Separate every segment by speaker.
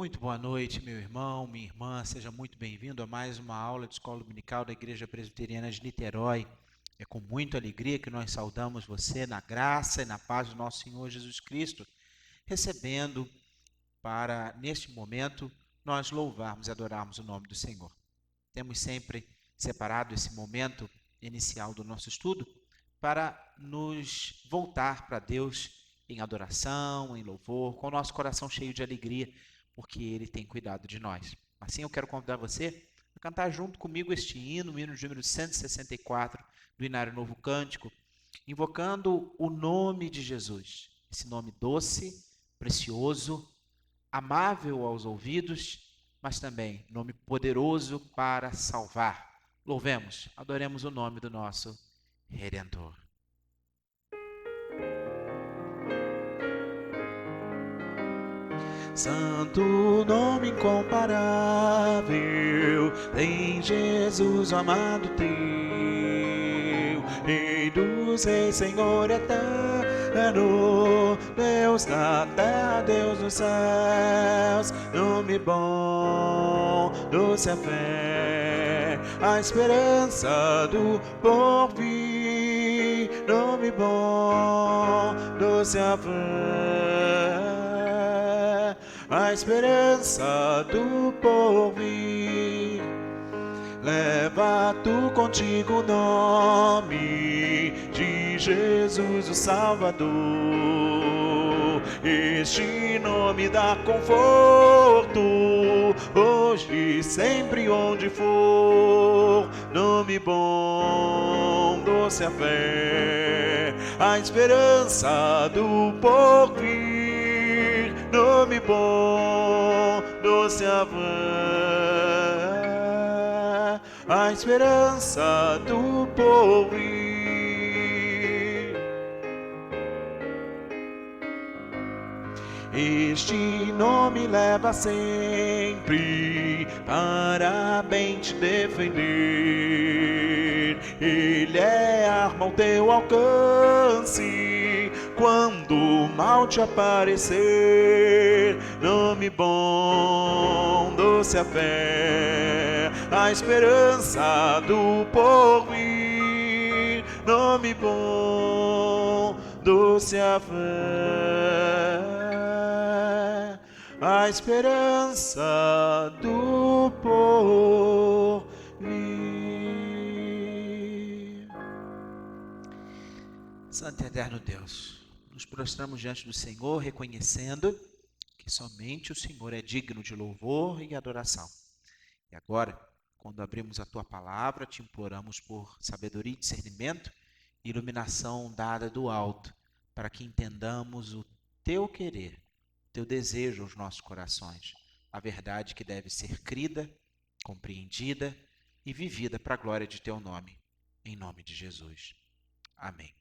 Speaker 1: Muito boa noite, meu irmão, minha irmã, seja muito bem-vindo a mais uma aula de Escola Dominical da Igreja Presbiteriana de Niterói. É com muita alegria que nós saudamos você na graça e na paz do nosso Senhor Jesus Cristo, recebendo para, neste momento, nós louvarmos e adorarmos o nome do Senhor. Temos sempre separado esse momento inicial do nosso estudo para nos voltar para Deus em adoração, em louvor, com o nosso coração cheio de alegria, porque Ele tem cuidado de nós. Assim, eu quero convidar você a cantar junto comigo este hino, o hino de número 164 do Inário Novo Cântico, invocando o nome de Jesus, esse nome doce, precioso, amável aos ouvidos, mas também nome poderoso para salvar. Louvemos, adoremos o nome do nosso Redentor. Santo nome incomparável, tem Jesus, o amado teu, Rei dos reis, Senhor eterno, Deus da terra, Deus dos céus, nome bom, doce a fé, a esperança do porvir, nome bom, doce a fé, a esperança do porvir. Leva tu contigo o nome de Jesus, o Salvador. Este nome dá conforto, hoje e sempre onde for. Nome bom, doce a fé, a esperança do porvir. Nome bom, doce a fé, a esperança do porvir. Este nome leva sempre para bem te defender. Ele é arma ao teu alcance quando o mal te aparecer. Nome bom, doce a fé, a esperança do porvir. Nome bom, doce a fé, a esperança do porvir. Santo e eterno Deus, nos prostramos diante do Senhor, reconhecendo que somente o Senhor é digno de louvor e adoração. E agora, quando abrimos a Tua palavra, te imploramos por sabedoria e discernimento, iluminação dada do alto, para que entendamos o Teu querer, o Teu desejo aos nossos corações, a verdade que deve ser crida, compreendida e vivida para a glória de Teu nome, em nome de Jesus. Amém.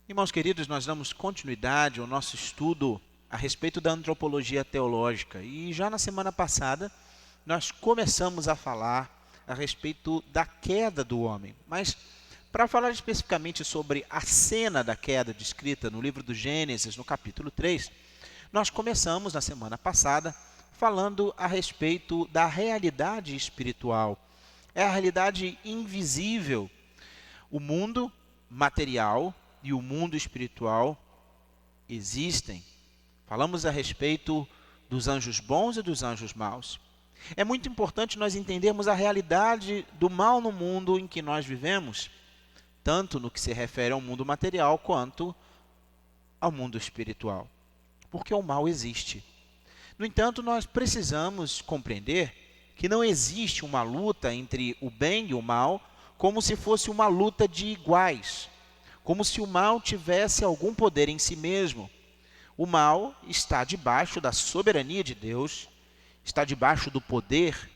Speaker 1: Irmãos queridos, nós damos continuidade ao nosso estudo a respeito da antropologia teológica. E já na semana passada, nós começamos a falar a respeito da queda do homem. Mas, para falar especificamente sobre a cena da queda descrita no livro do Gênesis, no capítulo 3, nós começamos na semana passada falando a respeito da realidade espiritual. É a realidade invisível. O mundo material e o mundo espiritual existem. Falamos a respeito dos anjos bons e dos anjos maus. É muito importante nós entendermos a realidade do mal no mundo em que nós vivemos, tanto no que se refere ao mundo material quanto ao mundo espiritual, porque o mal existe. No entanto, nós precisamos compreender que não existe uma luta entre o bem e o mal como se fosse uma luta de iguais, como se o mal tivesse algum poder em si mesmo. O mal está debaixo da soberania de Deus, está debaixo do poder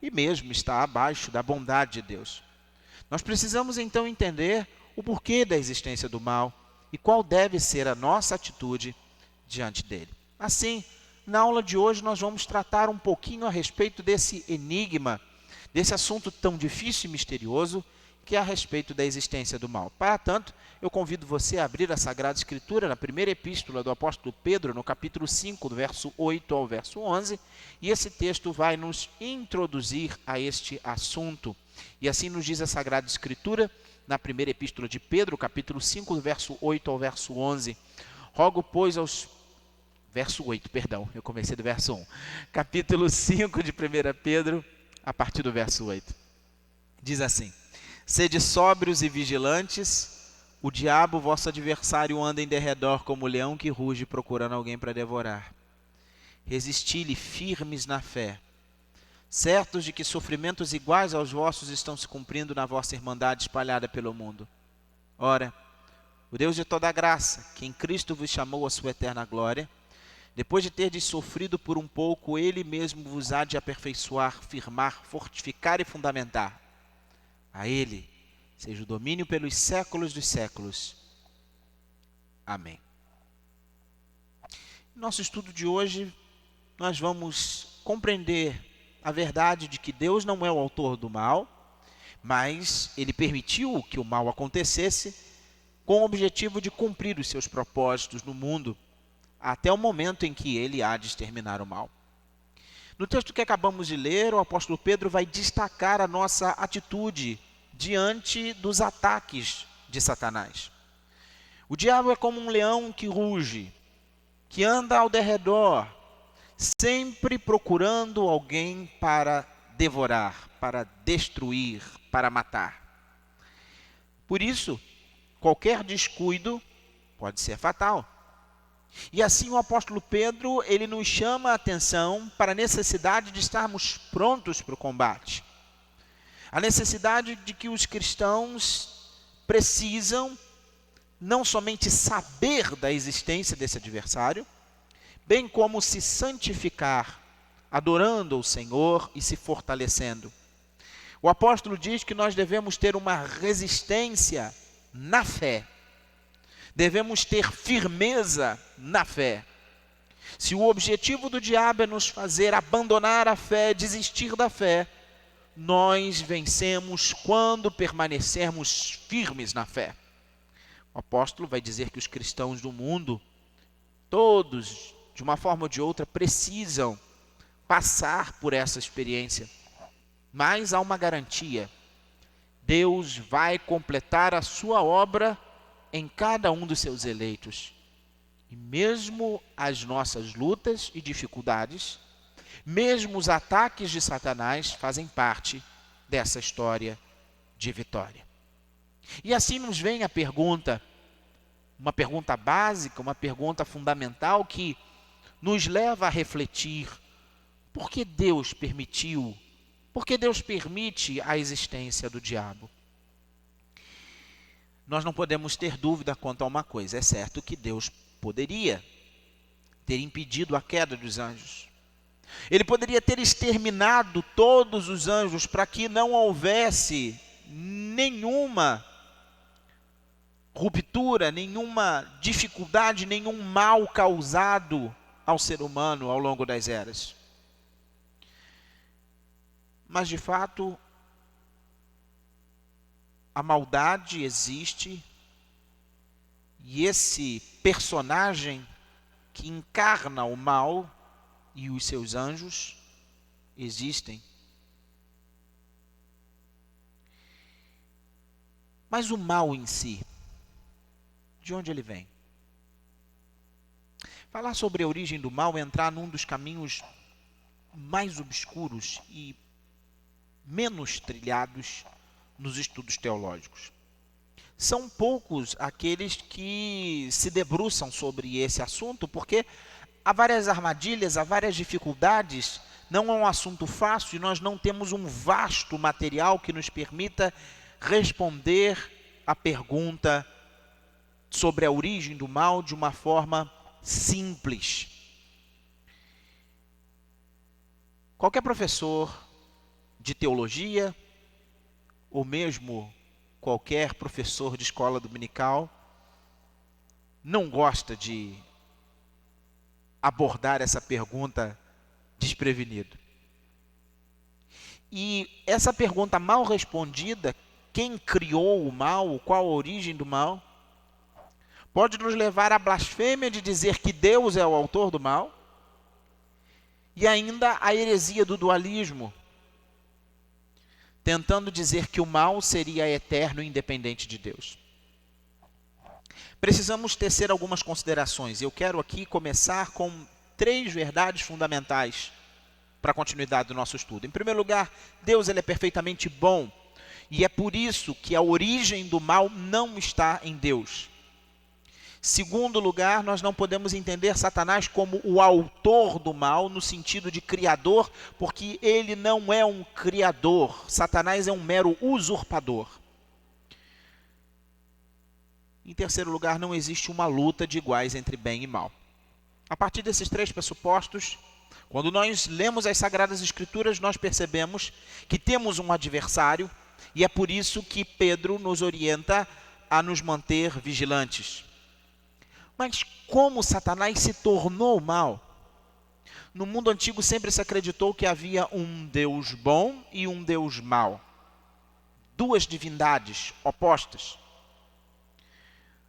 Speaker 1: e mesmo está abaixo da bondade de Deus. Nós precisamos então entender o porquê da existência do mal e qual deve ser a nossa atitude diante dele. Assim, na aula de hoje nós vamos tratar um pouquinho a respeito desse enigma, desse assunto tão difícil e misterioso, que é a respeito da existência do mal. Para tanto, eu convido você a abrir a Sagrada Escritura na primeira epístola do apóstolo Pedro, no capítulo 5, do verso 8 ao verso 11, e esse texto vai nos introduzir a este assunto. E assim nos diz a Sagrada Escritura, na primeira epístola de Pedro, capítulo 5, do verso 8 ao verso 11. Rogo, pois, aos... Verso 8, perdão, eu comecei do verso 1. Capítulo 5 de 1 Pedro, a partir do verso 8. Diz assim: sede sóbrios e vigilantes, o diabo, vosso adversário, anda em derredor como leão que ruge, procurando alguém para devorar. Resisti-lhe firmes na fé, certos de que sofrimentos iguais aos vossos estão se cumprindo na vossa irmandade espalhada pelo mundo. Ora, o Deus de toda a graça, que em Cristo vos chamou à sua eterna glória, depois de terdes sofrido por um pouco, Ele mesmo vos há de aperfeiçoar, firmar, fortificar e fundamentar. A Ele seja o domínio pelos séculos dos séculos. Amém. No nosso estudo de hoje, nós vamos compreender a verdade de que Deus não é o autor do mal, mas Ele permitiu que o mal acontecesse com o objetivo de cumprir os seus propósitos no mundo, até o momento em que Ele há de exterminar o mal. No texto que acabamos de ler, o apóstolo Pedro vai destacar a nossa atitude diante dos ataques de Satanás. O diabo é como um leão que ruge, que anda ao derredor, sempre procurando alguém para devorar, para destruir, para matar. Por isso, qualquer descuido pode ser fatal. E assim o apóstolo Pedro, ele nos chama a atenção para a necessidade de estarmos prontos para o combate. A necessidade de que os cristãos precisam não somente saber da existência desse adversário, bem como se santificar, adorando o Senhor e se fortalecendo. O apóstolo diz que nós devemos ter uma resistência na fé. Devemos ter firmeza na fé. Se o objetivo do diabo é nos fazer abandonar a fé, desistir da fé, nós vencemos quando permanecermos firmes na fé. O apóstolo vai dizer que os cristãos do mundo, todos, de uma forma ou de outra, precisam passar por essa experiência. Mas há uma garantia: Deus vai completar a sua obra em cada um dos seus eleitos. E mesmo as nossas lutas e dificuldades, mesmo os ataques de Satanás, fazem parte dessa história de vitória. E assim nos vem a pergunta, uma pergunta básica, uma pergunta fundamental que nos leva a refletir: por que Deus permitiu, por que Deus permite a existência do diabo? Nós não podemos ter dúvida quanto a uma coisa: é certo que Deus poderia ter impedido a queda dos anjos. Ele poderia ter exterminado todos os anjos para que não houvesse nenhuma ruptura, nenhuma dificuldade, nenhum mal causado ao ser humano ao longo das eras. Mas de fato, a maldade existe, e esse personagem que encarna o mal e os seus anjos existem. Mas o mal em si, de onde ele vem? Falar sobre a origem do mal é entrar num dos caminhos mais obscuros e menos trilhados nos estudos teológicos. São poucos aqueles que se debruçam sobre esse assunto, porque há várias armadilhas, há várias dificuldades, não é um assunto fácil e nós não temos um vasto material que nos permita responder a pergunta sobre a origem do mal de uma forma simples. Qualquer professor de teologia, ou mesmo qualquer professor de escola dominical, não gosta de abordar essa pergunta desprevenido. E essa pergunta mal respondida, quem criou o mal, qual a origem do mal. Pode nos levar à blasfêmia de dizer que Deus é o autor do mal. E ainda a heresia do dualismo, tentando dizer que o mal seria eterno e independente de Deus. Precisamos tecer algumas considerações. Eu quero aqui começar com 3 verdades fundamentais para a continuidade do nosso estudo. Em primeiro lugar, Deus ele é perfeitamente bom, e é por isso que a origem do mal não está em Deus. Segundo lugar, nós não podemos entender Satanás como o autor do mal, no sentido de criador, porque ele não é um criador. Satanás é um mero usurpador. Em terceiro lugar, não existe uma luta de iguais entre bem e mal. A partir desses 3 pressupostos, quando nós lemos as Sagradas Escrituras, nós percebemos que temos um adversário, e é por isso que Pedro nos orienta a nos manter vigilantes. Mas como Satanás se tornou mal? No mundo antigo sempre se acreditou que havia um Deus bom e um Deus mau. 2 divindades opostas.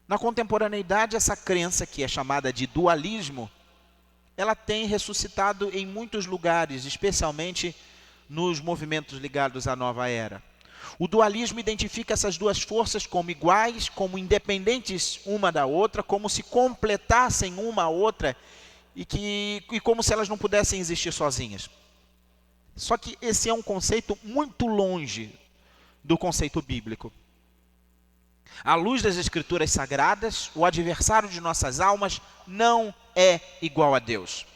Speaker 1: Na contemporaneidade, essa crença, que é chamada de dualismo, ela tem ressuscitado em muitos lugares, especialmente nos movimentos ligados à nova era. O dualismo identifica essas 2 forças como iguais, como independentes uma da outra, como se completassem uma a outra e como se elas não pudessem existir sozinhas. Só que esse é um conceito muito longe do conceito bíblico. À luz das Escrituras Sagradas, o adversário de nossas almas não é igual a Deus.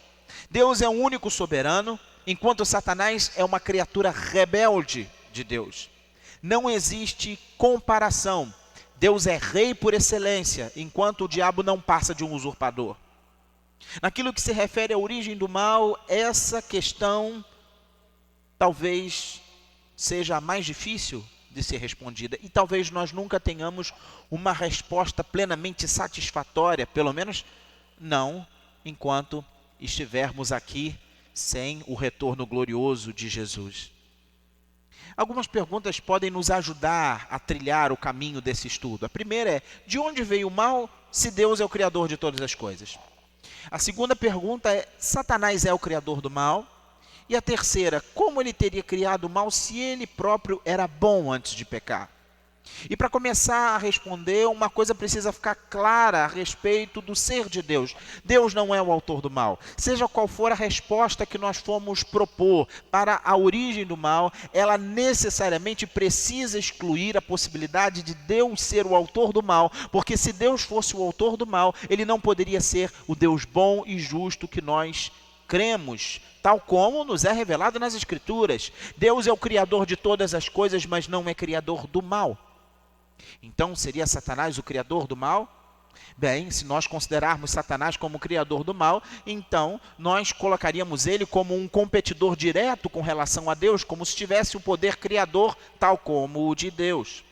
Speaker 1: Deus é o único soberano, enquanto Satanás é uma criatura rebelde de Deus. Não existe comparação. Deus é rei por excelência, enquanto o diabo não passa de um usurpador. Naquilo que se refere à origem do mal, essa questão talvez seja a mais difícil de ser respondida. E talvez nós nunca tenhamos uma resposta plenamente satisfatória, pelo menos não enquanto estivermos aqui sem o retorno glorioso de Jesus. Algumas perguntas podem nos ajudar a trilhar o caminho desse estudo. A primeira é: de onde veio o mal se Deus é o criador de todas as coisas? A segunda pergunta é: Satanás é o criador do mal? E a terceira: como ele teria criado o mal se ele próprio era bom antes de pecar? E para começar a responder, uma coisa precisa ficar clara a respeito do ser de Deus. Deus não é o autor do mal. Seja qual for a resposta que nós formos propor para a origem do mal, ela necessariamente precisa excluir a possibilidade de Deus ser o autor do mal, porque se Deus fosse o autor do mal, ele não poderia ser o Deus bom e justo que nós cremos, tal como nos é revelado nas Escrituras. Deus é o criador de todas as coisas, mas não é criador do mal. Então, seria Satanás o criador do mal? Bem, se nós considerarmos Satanás como o criador do mal, então nós colocaríamos ele como um competidor direto com relação a Deus, como se tivesse o poder criador tal como o de Deus.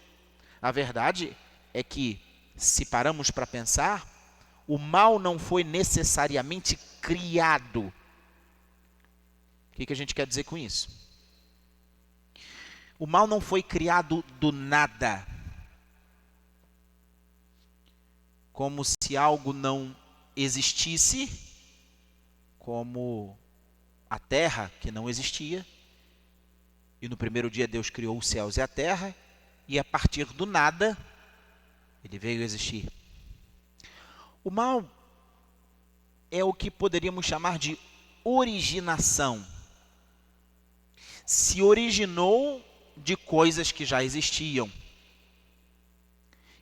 Speaker 1: A verdade é que, se paramos para pensar, o mal não foi necessariamente criado. O que a gente quer dizer com isso? O mal não foi criado do nada, como se algo não existisse, como a terra que não existia, e no primeiro dia Deus criou os céus e a terra, e a partir do nada, ele veio existir. O mal é o que poderíamos chamar de originação. Se originou de coisas que já existiam.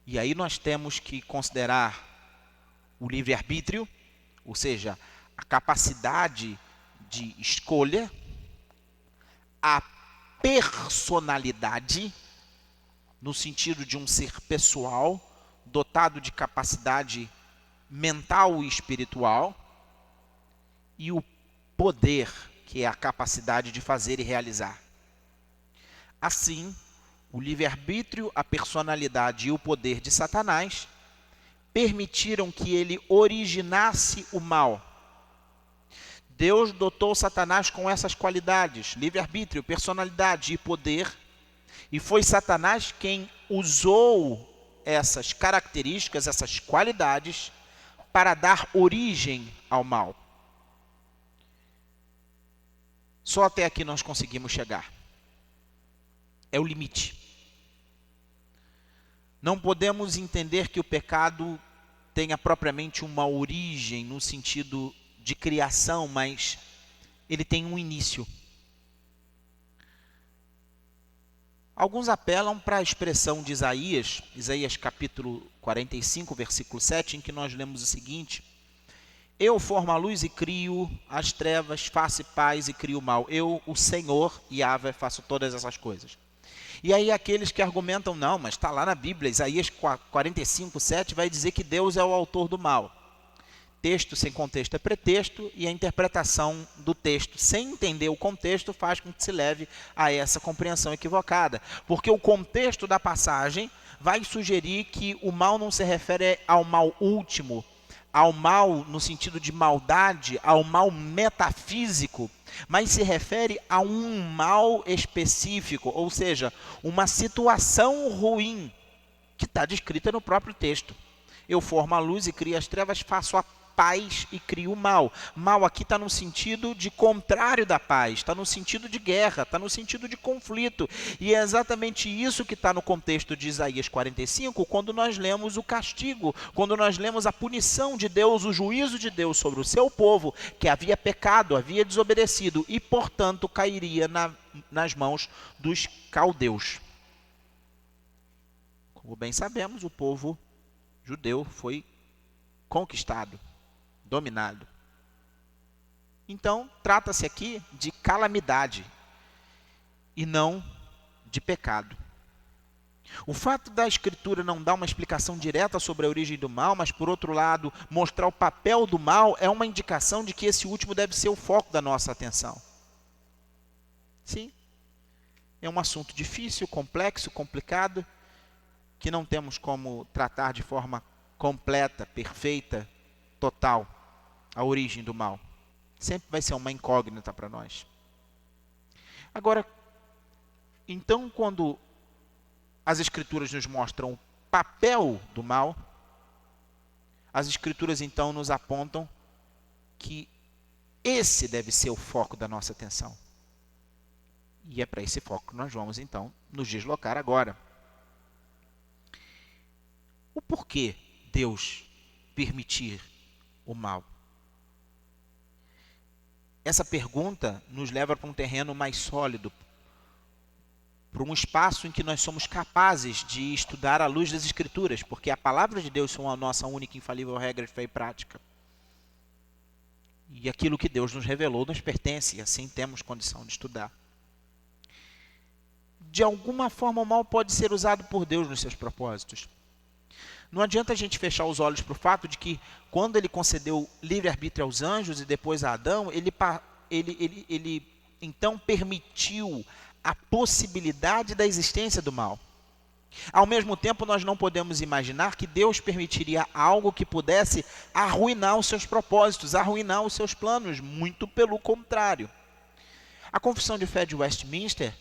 Speaker 1: E aí nós temos que considerar o livre-arbítrio, ou seja, a capacidade de escolha, a personalidade, no sentido de um ser pessoal, dotado de capacidade mental e espiritual, e o poder, que é a capacidade de fazer e realizar. Assim, o livre-arbítrio, a personalidade e o poder de Satanás permitiram que ele originasse o mal. Deus dotou Satanás com essas qualidades, livre-arbítrio, personalidade e poder, E foi Satanás quem usou essas características, essas qualidades, para dar origem ao mal. Só até aqui nós conseguimos chegar. É o limite. Não podemos entender que o pecado tenha propriamente uma origem no sentido de criação, mas ele tem um início. Alguns apelam para a expressão de Isaías capítulo 45, versículo 7, em que nós lemos o seguinte: eu formo a luz e crio as trevas, faço paz e crio o mal. Eu, o Senhor, Yahvé, faço todas essas coisas. E aí aqueles que argumentam, não, mas está lá na Bíblia, Isaías 45, 7 vai dizer que Deus é o autor do mal. Texto sem contexto é pretexto, e a interpretação do texto sem entender o contexto faz com que se leve a essa compreensão equivocada. Porque o contexto da passagem vai sugerir que o mal não se refere ao mal último, ao mal no sentido de maldade, ao mal metafísico, mas se refere a um mal específico, ou seja, uma situação ruim que está descrita no próprio texto. Eu formo a luz e crio as trevas, faço a paz e crio o mal. Mal aqui está no sentido de contrário da paz, está no sentido de guerra, está no sentido de conflito. E é exatamente isso que está no contexto de Isaías 45, quando nós lemos o castigo, quando nós lemos a punição de Deus, o juízo de Deus sobre o seu povo, que havia pecado, havia desobedecido e, portanto, cairia nas mãos dos caldeus. Como bem sabemos, o povo judeu foi conquistado, dominado. Então, trata-se aqui de calamidade e não de pecado. O fato da Escritura não dar uma explicação direta sobre a origem do mal, mas, por outro lado, mostrar o papel do mal, é uma indicação de que esse último deve ser o foco da nossa atenção. Sim, é um assunto difícil, complexo, complicado, que não temos como tratar de forma completa, perfeita, total, a origem do mal. Sempre vai ser uma incógnita para nós. Agora, então, quando as Escrituras nos mostram o papel do mal, as Escrituras então nos apontam que esse deve ser o foco da nossa atenção. E é para esse foco que nós vamos então nos deslocar agora. O porquê Deus permitir o mal? Essa pergunta nos leva para um terreno mais sólido, para um espaço em que nós somos capazes de estudar à luz das Escrituras, porque a palavra de Deus é a nossa única e infalível regra de fé e prática. E aquilo que Deus nos revelou nos pertence, e assim temos condição de estudar. De alguma forma, o mal pode ser usado por Deus nos seus propósitos. Não adianta a gente fechar os olhos para o fato de que, quando ele concedeu livre-arbítrio aos anjos e depois a Adão, ele então permitiu a possibilidade da existência do mal. Ao mesmo tempo, nós não podemos imaginar que Deus permitiria algo que pudesse arruinar os seus propósitos, arruinar os seus planos, muito pelo contrário. A Confissão de Fé de Westminster,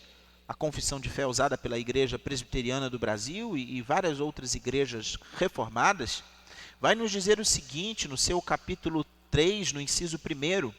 Speaker 1: a confissão de fé usada pela Igreja Presbiteriana do Brasil e várias outras igrejas reformadas, vai nos dizer o seguinte, no seu capítulo 3, no inciso 1: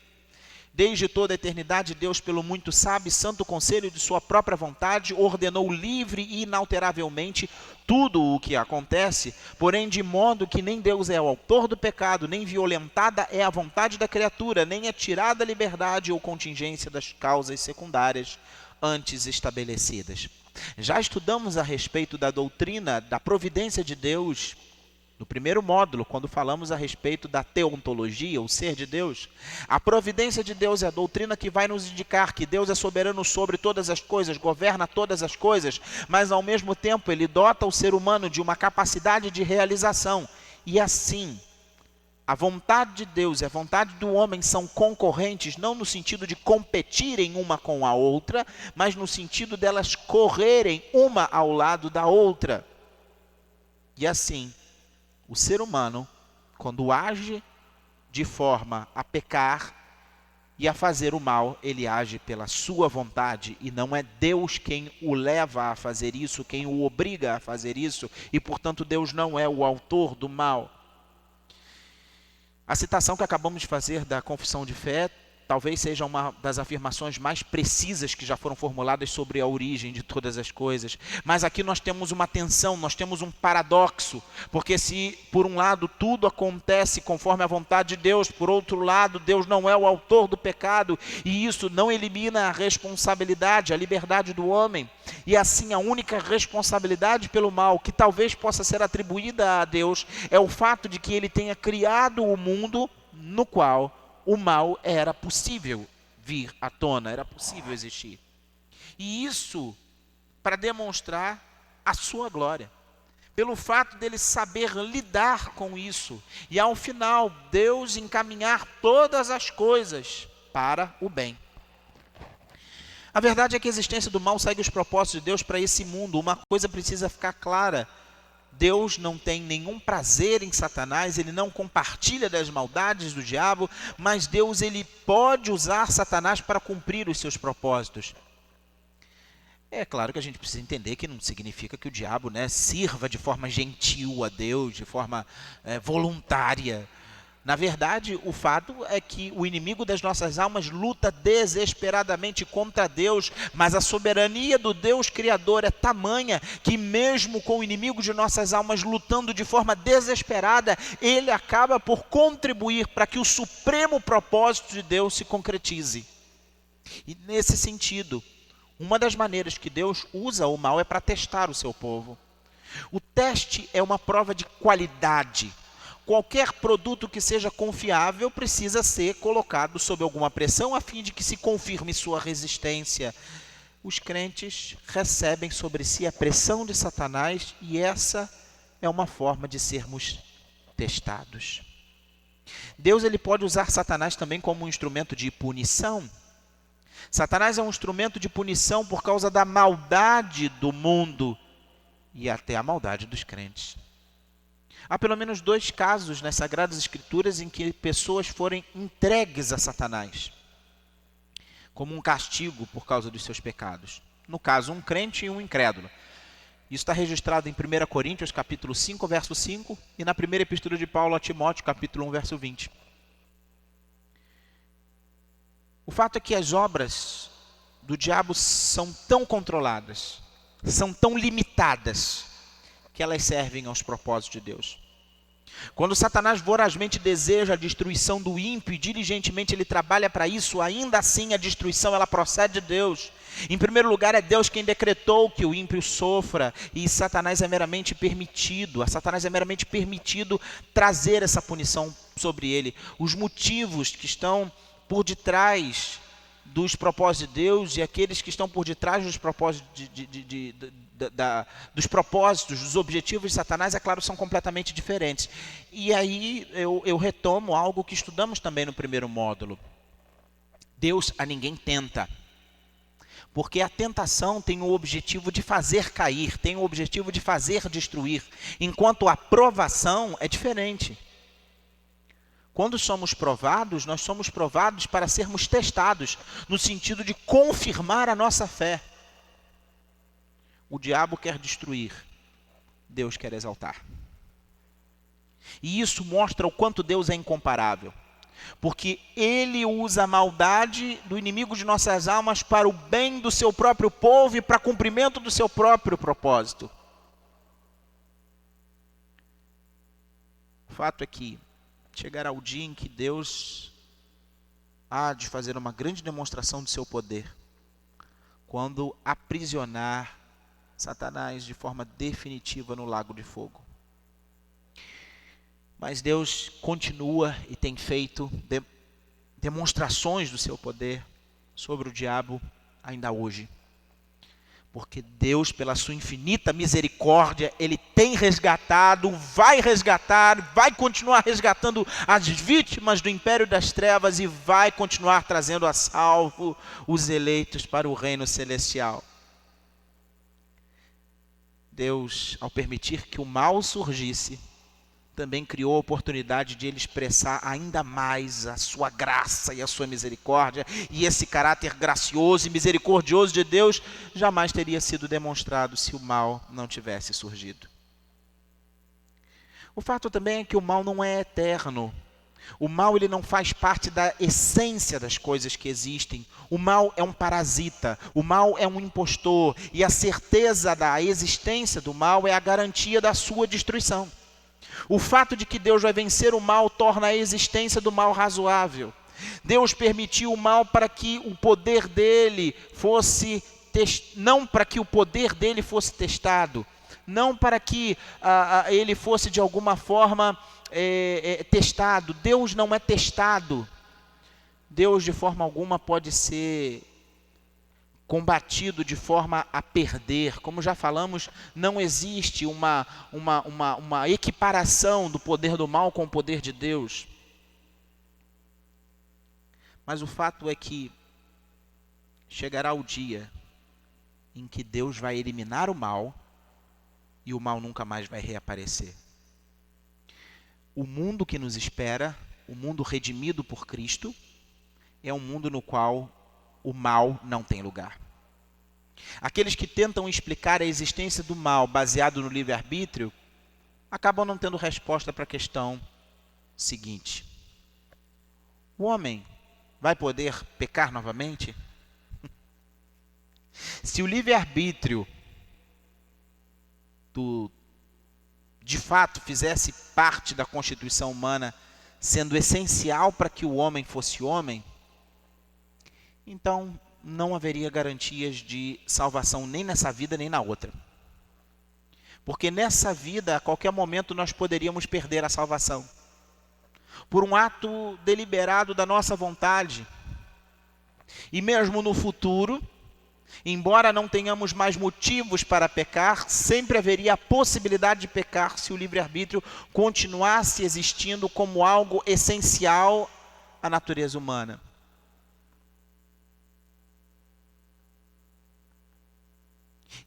Speaker 1: desde toda a eternidade, Deus, pelo muito sábio e santo conselho de sua própria vontade, ordenou livre e inalteravelmente tudo o que acontece, porém de modo que nem Deus é o autor do pecado, nem violentada é a vontade da criatura, nem é tirada a liberdade ou contingência das causas secundárias antes estabelecidas. Já estudamos a respeito da doutrina da providência de Deus no primeiro módulo, quando falamos a respeito da teontologia, o ser de Deus. A providência de Deus é a doutrina que vai nos indicar que Deus é soberano sobre todas as coisas, governa todas as coisas, mas ao mesmo tempo ele dota o ser humano de uma capacidade de realização. E assim, a vontade de Deus e a vontade do homem são concorrentes, não no sentido de competirem uma com a outra, mas no sentido delas correrem uma ao lado da outra. E assim, o ser humano, quando age de forma a pecar, E a fazer o mal, ele age pela sua vontade, e não é Deus quem o leva a fazer isso, quem o obriga a fazer isso, e portanto Deus não é o autor do mal. A citação que acabamos de fazer da confissão de fé talvez seja uma das afirmações mais precisas que já foram formuladas sobre a origem de todas as coisas. Mas aqui nós temos uma tensão, nós temos um paradoxo, porque se por um lado tudo acontece conforme a vontade de Deus, por outro lado Deus não é o autor do pecado, e isso não elimina a responsabilidade, a liberdade do homem, e assim a única responsabilidade pelo mal que talvez possa ser atribuída a Deus é o fato de que ele tenha criado o mundo no qual o mal era possível vir à tona, era possível existir. E isso para demonstrar a sua glória. Pelo fato dele saber lidar com isso. E ao final, Deus encaminhar todas as coisas para o bem. A verdade é que a existência do mal segue os propósitos de Deus para esse mundo. Uma coisa precisa ficar clara. Deus não tem nenhum prazer em Satanás, ele não compartilha das maldades do diabo, mas Deus ele pode usar Satanás para cumprir os seus propósitos. É claro que a gente precisa entender que não significa que o diabo, sirva de forma gentil a Deus, de forma voluntária. Na verdade, o fato é que o inimigo das nossas almas luta desesperadamente contra Deus, mas a soberania do Deus Criador é tamanha que mesmo com o inimigo de nossas almas lutando de forma desesperada, ele acaba por contribuir para que o supremo propósito de Deus se concretize. E nesse sentido, uma das maneiras que Deus usa o mal é para testar o seu povo. O teste é uma prova de qualidade. Qualquer produto que seja confiável precisa ser colocado sob alguma pressão a fim de que se confirme sua resistência. Os crentes recebem sobre si a pressão de Satanás e essa é uma forma de sermos testados. Deus ele pode usar Satanás também como um instrumento de punição. Satanás é um instrumento de punição por causa da maldade do mundo e até a maldade dos crentes. Há pelo menos 2 casos nas Sagradas Escrituras em que pessoas foram entregues a Satanás, como um castigo por causa dos seus pecados. No caso, um crente e um incrédulo. Isso está registrado em 1 Coríntios, capítulo 5, verso 5, e na primeira epístola de Paulo a Timóteo, capítulo 1, verso 20. O fato é que as obras do diabo são tão controladas, são tão limitadas, que elas servem aos propósitos de Deus. Quando Satanás vorazmente deseja a destruição do ímpio e diligentemente ele trabalha para isso, ainda assim a destruição ela procede de Deus. Em primeiro lugar é Deus quem decretou que o ímpio sofra e Satanás é meramente permitido. A Satanás é meramente permitido trazer essa punição sobre ele. Os motivos que estão por detrás dos propósitos de Deus e aqueles que estão por detrás dos propósitos dos propósitos, dos objetivos de Satanás, é claro, são completamente diferentes. E aí eu retomo algo que estudamos também no primeiro módulo. Deus a ninguém tenta, porque a tentação tem o objetivo de fazer cair, tem o objetivo de fazer destruir, enquanto a provação é diferente. Quando somos provados, nós somos provados para sermos testados, no sentido de confirmar a nossa fé. O diabo quer destruir, Deus quer exaltar. E isso mostra o quanto Deus é incomparável. Porque ele usa a maldade do inimigo de nossas almas para o bem do seu próprio povo e para cumprimento do seu próprio propósito. O fato é que chegará o dia em que Deus há de fazer uma grande demonstração de seu poder, quando aprisionar Satanás de forma definitiva no lago de fogo. Mas Deus continua e tem feito demonstrações do seu poder sobre o diabo ainda hoje. Porque Deus, pela sua infinita misericórdia, Ele tem resgatado, vai resgatar, vai continuar resgatando as vítimas do império das trevas e vai continuar trazendo a salvo os eleitos para o reino celestial. Deus, ao permitir que o mal surgisse, também criou a oportunidade de Ele expressar ainda mais a sua graça e a sua misericórdia, e esse caráter gracioso e misericordioso de Deus jamais teria sido demonstrado se o mal não tivesse surgido. O fato também é que o mal não é eterno. O mal ele não faz parte da essência das coisas que existem. O mal é um parasita, o mal é um impostor, e a certeza da existência do mal é a garantia da sua destruição. O fato de que Deus vai vencer o mal torna a existência do mal razoável. Deus permitiu o mal para que o poder dele fosse não para que o poder dele fosse testado, não para que ele fosse de alguma forma testado. Deus não é testado. Deus de forma alguma pode ser combatido de forma a perder. Como já falamos, não existe uma equiparação do poder do mal com o poder de Deus. Mas o fato é que chegará o dia em que Deus vai eliminar o mal e o mal nunca mais vai reaparecer. O mundo que nos espera, o mundo redimido por Cristo, é um mundo no qual o mal não tem lugar. Aqueles que tentam explicar a existência do mal baseado no livre-arbítrio acabam não tendo resposta para a questão seguinte: o homem vai poder pecar novamente? Se o livre-arbítrio de fato fizesse parte da constituição humana, sendo essencial para que o homem fosse homem, então não haveria garantias de salvação nem nessa vida nem na outra. Porque nessa vida, a qualquer momento, nós poderíamos perder a salvação. Por um ato deliberado da nossa vontade. E mesmo no futuro, embora não tenhamos mais motivos para pecar, sempre haveria a possibilidade de pecar se o livre-arbítrio continuasse existindo como algo essencial à natureza humana.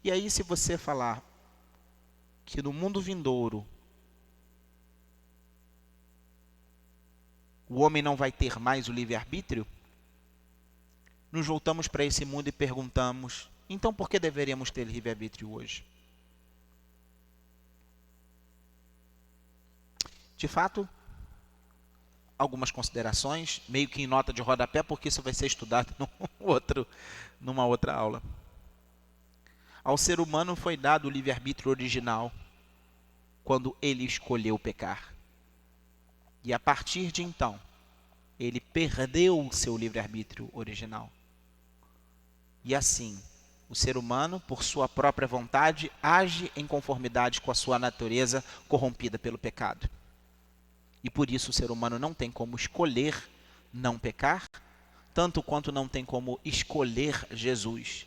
Speaker 1: E aí, se você falar que no mundo vindouro o homem não vai ter mais o livre-arbítrio, nos voltamos para esse mundo e perguntamos: então por que deveríamos ter livre-arbítrio hoje? De fato, algumas considerações, meio que em nota de rodapé, porque isso vai ser estudado numa outra aula. Ao ser humano foi dado o livre-arbítrio original, quando ele escolheu pecar. E a partir de então, ele perdeu o seu livre-arbítrio original. E assim, o ser humano, por sua própria vontade, age em conformidade com a sua natureza corrompida pelo pecado. E por isso o ser humano não tem como escolher não pecar, tanto quanto não tem como escolher Jesus.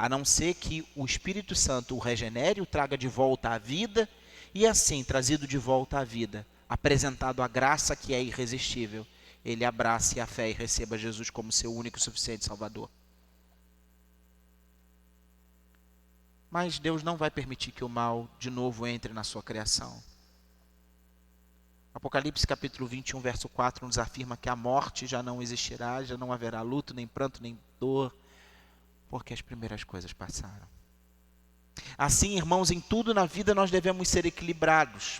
Speaker 1: A não ser que o Espírito Santo o regenere, o traga de volta à vida, e assim, trazido de volta à vida, apresentado a graça que é irresistível, ele abrace a fé e receba Jesus como seu único e suficiente Salvador. Mas Deus não vai permitir que o mal de novo entre na sua criação. Apocalipse capítulo 21, verso 4, nos afirma que a morte já não existirá, já não haverá luto, nem pranto, nem dor, porque as primeiras coisas passaram. Assim, irmãos, em tudo na vida nós devemos ser equilibrados.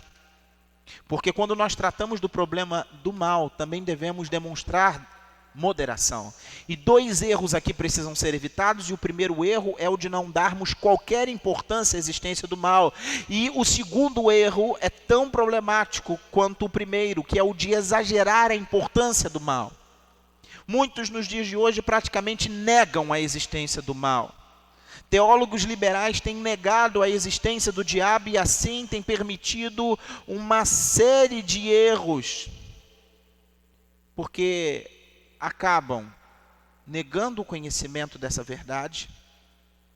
Speaker 1: Porque quando nós tratamos do problema do mal, também devemos demonstrar moderação. E 2 erros aqui precisam ser evitados, e o primeiro erro é o de não darmos qualquer importância à existência do mal. E o segundo erro é tão problemático quanto o primeiro, que é o de exagerar a importância do mal. Muitos nos dias de hoje praticamente negam a existência do mal. Teólogos liberais têm negado a existência do diabo e assim têm permitido uma série de erros, porque acabam negando o conhecimento dessa verdade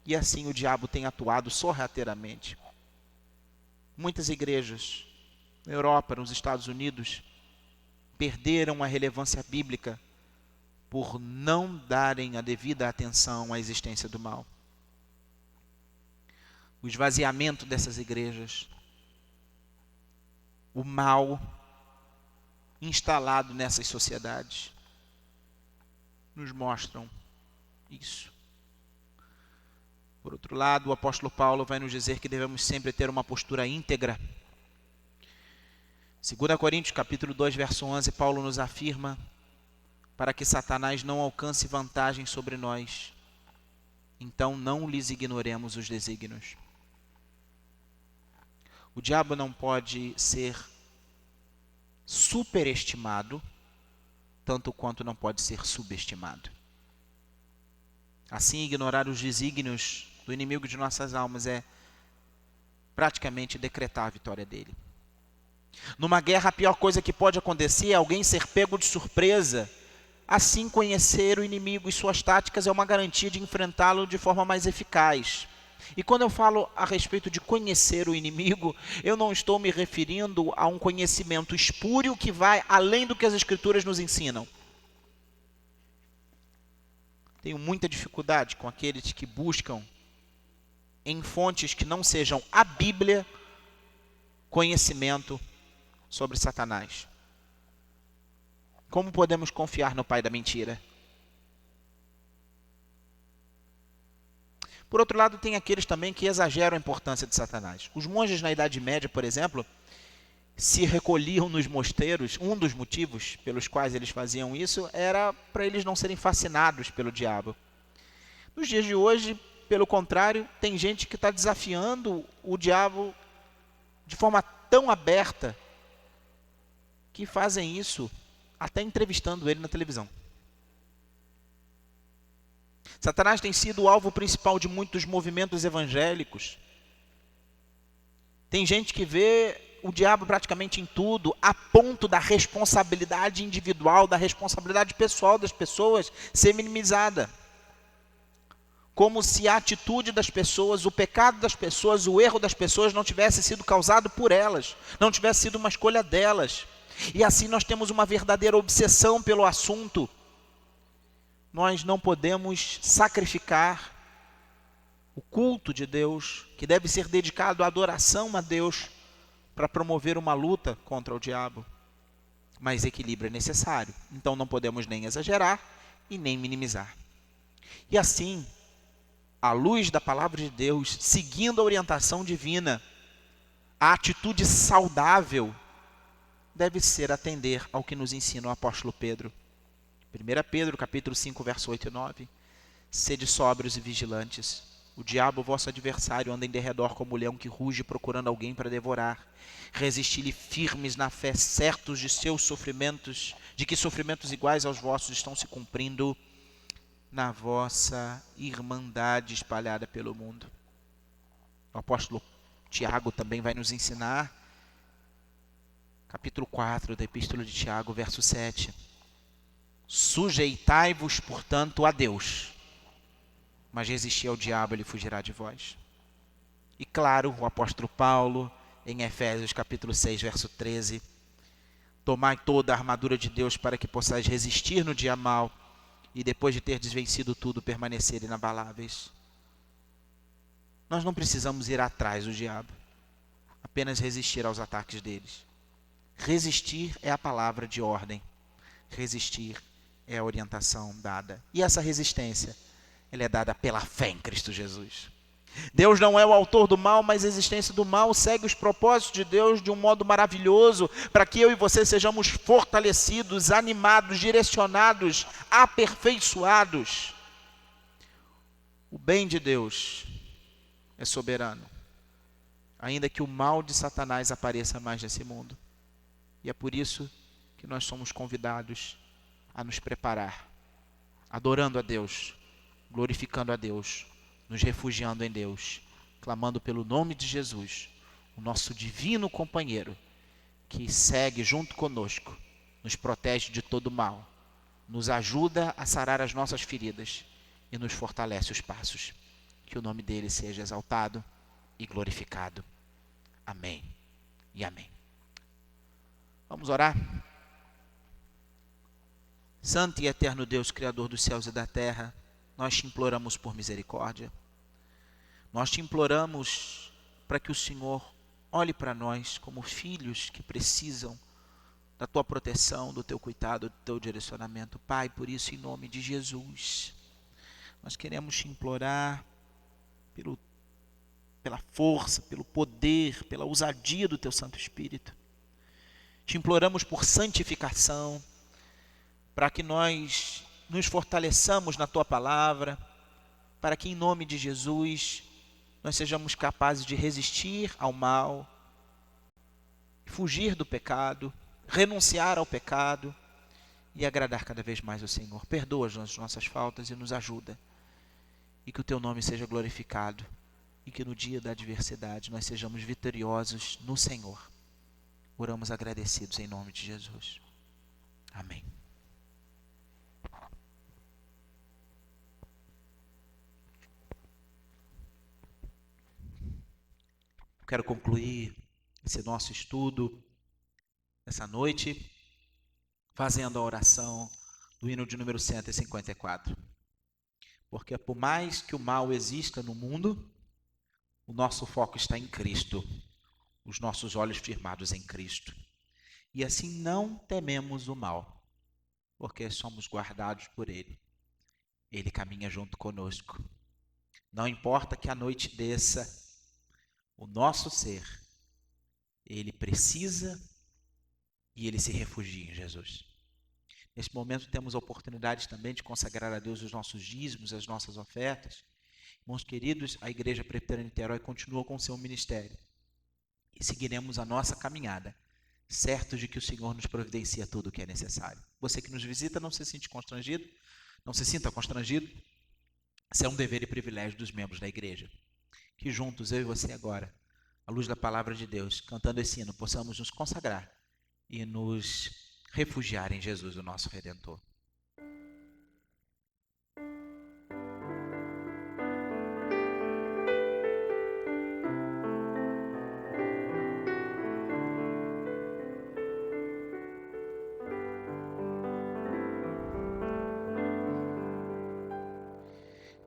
Speaker 1: e assim o diabo tem atuado sorrateiramente. Muitas igrejas na Europa, nos Estados Unidos, perderam a relevância bíblica por não darem a devida atenção à existência do mal. O esvaziamento dessas igrejas o mal instalado nessas sociedades nos mostram isso. Por outro lado, o apóstolo Paulo vai nos dizer que devemos sempre ter uma postura íntegra. 2 Coríntios capítulo 2, verso 11, Paulo nos afirma para que Satanás não alcance vantagem sobre nós. Então não lhes ignoremos os desígnios. O diabo não pode ser superestimado, tanto quanto não pode ser subestimado. Assim, ignorar os desígnios do inimigo de nossas almas é praticamente decretar a vitória dele. Numa guerra, a pior coisa que pode acontecer é alguém ser pego de surpresa. Assim, conhecer o inimigo e suas táticas é uma garantia de enfrentá-lo de forma mais eficaz. E quando eu falo a respeito de conhecer o inimigo, eu não estou me referindo a um conhecimento espúrio que vai além do que as Escrituras nos ensinam. Tenho muita dificuldade com aqueles que buscam em fontes que não sejam a Bíblia conhecimento sobre Satanás. Como podemos confiar no pai da mentira? Por outro lado, tem aqueles também que exageram a importância de Satanás. Os monges na Idade Média, por exemplo, se recolhiam nos mosteiros. Um dos motivos pelos quais eles faziam isso era para eles não serem fascinados pelo diabo. Nos dias de hoje, pelo contrário, tem gente que está desafiando o diabo de forma tão aberta que fazem isso até entrevistando ele na televisão. Satanás tem sido o alvo principal de muitos movimentos evangélicos. Tem gente que vê o diabo praticamente em tudo, a ponto da responsabilidade individual, da responsabilidade pessoal das pessoas ser minimizada. Como se a atitude das pessoas, o pecado das pessoas, o erro das pessoas não tivesse sido causado por elas, não tivesse sido uma escolha delas. E assim nós temos uma verdadeira obsessão pelo assunto. Nós não podemos sacrificar o culto de Deus, que deve ser dedicado à adoração a Deus, para promover uma luta contra o diabo. Mas equilíbrio é necessário, então não podemos nem exagerar e nem minimizar. E assim, à luz da palavra de Deus, seguindo a orientação divina, a atitude saudável deve ser atender ao que nos ensina o apóstolo Pedro. 1 Pedro, capítulo 5, verso 8 e 9. Sede sóbrios e vigilantes. O diabo, vosso adversário, anda em derredor como o leão que ruge, procurando alguém para devorar. Resisti-lhe firmes na fé, certos de seus sofrimentos, de que sofrimentos iguais aos vossos estão se cumprindo na vossa irmandade espalhada pelo mundo. O apóstolo Tiago também vai nos ensinar, capítulo 4 da epístola de Tiago, verso 7. Sujeitai-vos, portanto, a Deus, mas resisti ao diabo, ele fugirá de vós. E claro, o apóstolo Paulo, em Efésios capítulo 6, verso 13, tomai toda a armadura de Deus para que possais resistir no dia mau, e depois de ter desvencido tudo, permanecer inabaláveis. Nós não precisamos ir atrás do diabo, apenas resistir aos ataques deles. Resistir é a palavra de ordem. Resistir é a orientação dada. E essa resistência, ela é dada pela fé em Cristo Jesus. Deus não é o autor do mal, mas a existência do mal segue os propósitos de Deus de um modo maravilhoso, para que eu e você sejamos fortalecidos, animados, direcionados, aperfeiçoados. O bem de Deus é soberano, ainda que o mal de Satanás apareça mais nesse mundo. E é por isso que nós somos convidados a nos preparar, adorando a Deus, glorificando a Deus, nos refugiando em Deus, clamando pelo nome de Jesus, o nosso divino companheiro, que segue junto conosco, nos protege de todo mal, nos ajuda a sarar as nossas feridas e nos fortalece os passos. Que o nome dele seja exaltado e glorificado. Amém e amém. Vamos orar? Santo e eterno Deus, Criador dos céus e da terra, nós te imploramos por misericórdia. Nós te imploramos para que o Senhor olhe para nós como filhos que precisam da tua proteção, do teu cuidado, do teu direcionamento. Pai, por isso, em nome de Jesus, nós queremos te implorar pela força, pelo poder, pela ousadia do teu Santo Espírito. Te imploramos por santificação, para que nós nos fortaleçamos na tua palavra, para que em nome de Jesus nós sejamos capazes de resistir ao mal, fugir do pecado, renunciar ao pecado e agradar cada vez mais ao Senhor. Perdoa as nossas faltas e nos ajuda. E que o teu nome seja glorificado. E que no dia da adversidade nós sejamos vitoriosos no Senhor. Oramos agradecidos em nome de Jesus. Amém. Quero concluir esse nosso estudo essa noite fazendo a oração do hino de número 154. Porque por mais que o mal exista no mundo, o nosso foco está em Cristo, os nossos olhos firmados em Cristo. E assim não tememos o mal, porque somos guardados por Ele. Ele caminha junto conosco. Não importa que a noite desça, o nosso ser, ele precisa e ele se refugia em Jesus. Nesse momento temos a oportunidade também de consagrar a Deus os nossos dízimos, as nossas ofertas. Irmãos queridos, a Igreja Presbiteriana de Niterói continua com o seu ministério. E seguiremos a nossa caminhada, certos de que o Senhor nos providencia tudo o que é necessário. Você que nos visita, não se sinta constrangido. Isso é um dever e privilégio dos membros da igreja. Que juntos, eu e você agora, à luz da palavra de Deus, cantando esse hino, possamos nos consagrar e nos refugiar em Jesus, o nosso Redentor.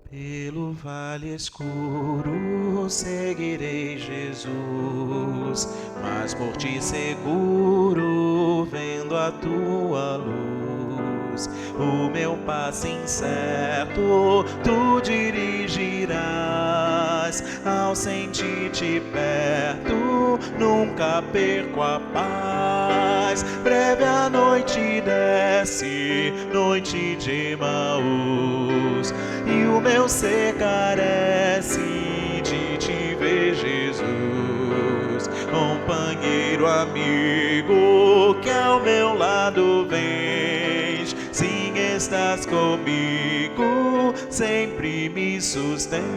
Speaker 1: Pelo vale escuro seguirei Jesus, mas por ti seguro, vendo a tua luz, o meu passo incerto tu dirigirás. Ao sentir-te perto, nunca perco a paz. Breve a noite desce, noite de Emaús, e o meu ser carece de te ver, Jesus. Companheiro, amigo, que ao meu lado vens. Sim, estás comigo, sempre me sustens.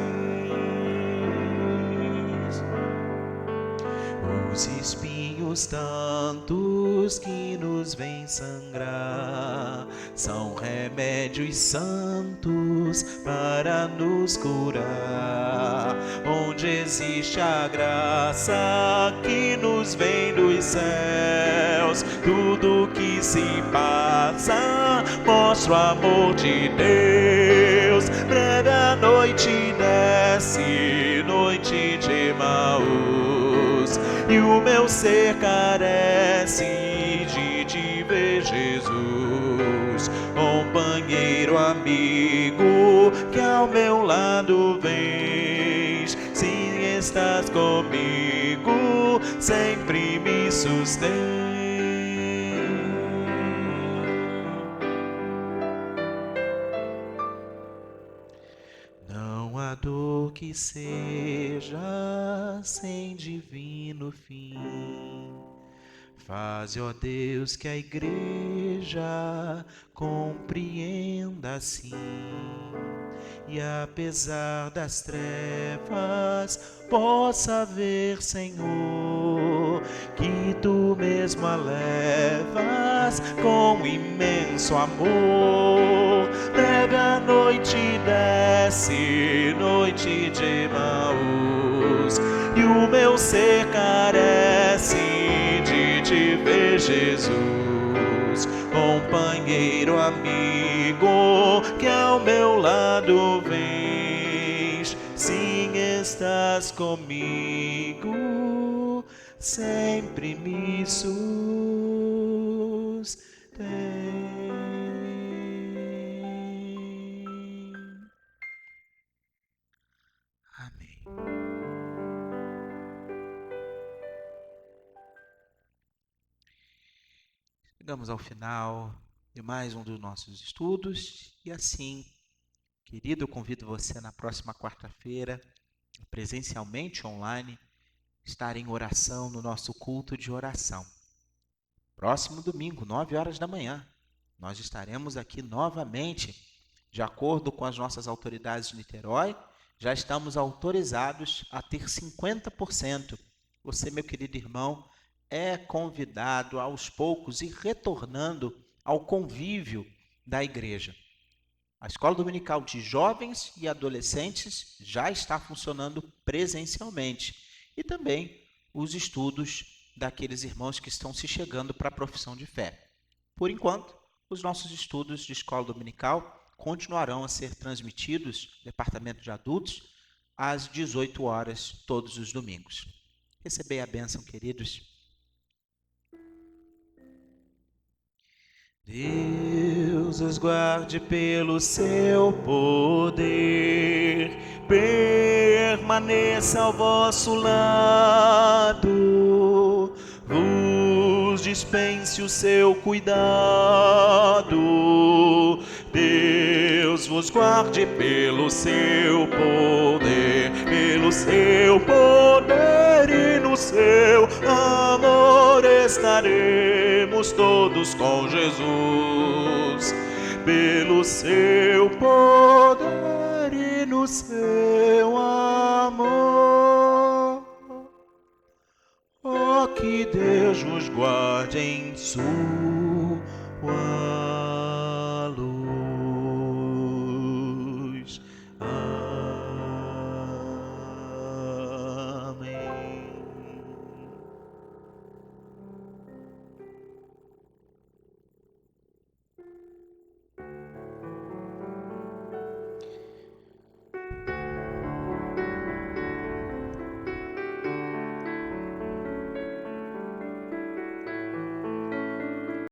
Speaker 1: Os espinhos tantos que nos vêm sangrar são remédios santos para nos curar. Onde existe a graça que nos vem dos céus, tudo que se passa mostra o amor de Deus. Breve a noite desce, noite de Emaús, e o meu ser carece de te ver, Jesus. Companheiro, amigo, que ao meu lado vens. Sim, estás comigo, sempre me sustens. Não há dor que seja sem divino fim. Faze, ó Deus, que a igreja compreenda assim, e apesar das trevas possa ver, Senhor, que tu mesmo a levas com imenso amor. Breve a noite desce, noite de Emaús, e o meu ser carece de te ver, Jesus. Companheiro, amigo, que ao meu lado vens. Sim, estás comigo, sempre me sustém. Amém. Chegamos ao final de mais um dos nossos estudos e assim, querido, eu convido você na próxima quarta-feira, presencialmente online, estar em oração no nosso culto de oração. Próximo domingo, 9 horas da manhã, nós estaremos aqui novamente, de acordo com as nossas autoridades de Niterói, já estamos autorizados a ter 50%. Você, meu querido irmão, é convidado aos poucos ir retornando ao convívio da igreja. A escola dominical de jovens e adolescentes já está funcionando presencialmente e também os estudos daqueles irmãos que estão se chegando para a profissão de fé. Por enquanto, os nossos estudos de escola dominical continuarão a ser transmitidos no departamento de adultos às 18 horas todos os domingos. Recebei a bênção, queridos. Deus os guarde pelo seu poder, permaneça ao vosso lado, vos dispense o seu cuidado. Deus vos guarde pelo seu poder, e no seu amor estaremos todos com Jesus. Pelo seu poder e no seu amor, que Deus vos guarde em sua